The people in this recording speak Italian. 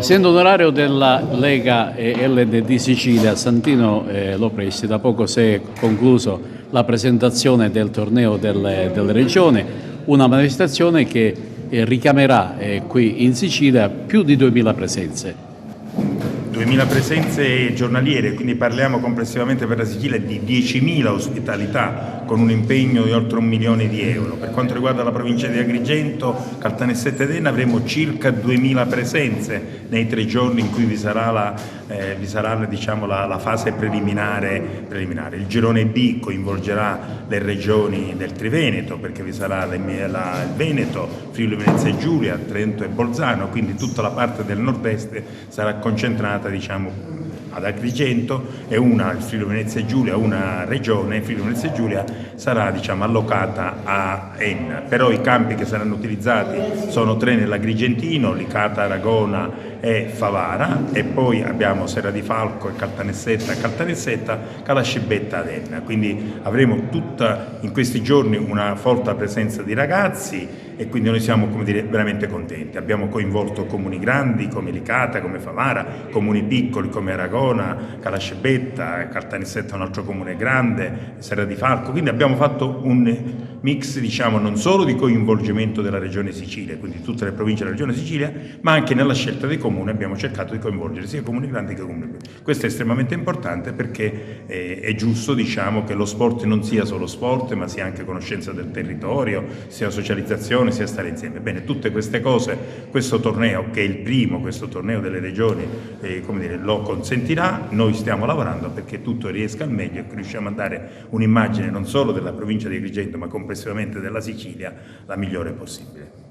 Presidente onorario della Lega LND Sicilia, Santino Lopresti, da poco si è concluso la presentazione del torneo delle regioni, una manifestazione che richiamerà qui in Sicilia più di 2000 presenze. 2000 presenze giornaliere, quindi parliamo complessivamente per la Sicilia di 10.000 ospitalità con un impegno di oltre 1 milione di euro. Per quanto riguarda la provincia di Agrigento, Caltanissetta ed Enna avremo circa 2000 presenze nei 3 giorni in cui vi sarà la fase preliminare. Il girone B coinvolgerà le regioni del Triveneto, perché vi sarà il Veneto, Friuli Venezia Giulia, Trento e Bolzano, quindi tutta la parte del nord-est sarà concentrata ad Agrigento e il Friuli Venezia Giulia, una regione, Friuli Venezia Giulia, sarà allocata a Enna. Però i campi che saranno utilizzati sono 3 nell'Agrigentino, Licata, Aragona e Favara, e poi abbiamo Serra di Falco e Caltanissetta, Calascibetta ad Enna. Quindi avremo in questi giorni una forte presenza di ragazzi e quindi noi siamo veramente contenti. Abbiamo coinvolto comuni grandi come Licata, come Favara, comuni piccoli come Aragona, Calascibetta, Caltanissetta è un altro comune grande, Serra di Falco, quindi abbiamo fatto un mix non solo di coinvolgimento della Regione Sicilia, quindi tutte le province della Regione Sicilia, ma anche nella scelta dei comuni abbiamo cercato di coinvolgere sia comuni grandi che comuni piccoli. Questo è estremamente importante perché è giusto che lo sport non sia solo sport, ma sia anche conoscenza del territorio, sia socializzazione, sia stare insieme. Bene, tutte queste cose, questo torneo, che è il primo, questo torneo delle regioni, lo consentirà. Noi stiamo lavorando perché tutto riesca al meglio e che riusciamo a dare un'immagine non solo della provincia di Agrigento, ma complessivamente della Sicilia la migliore possibile.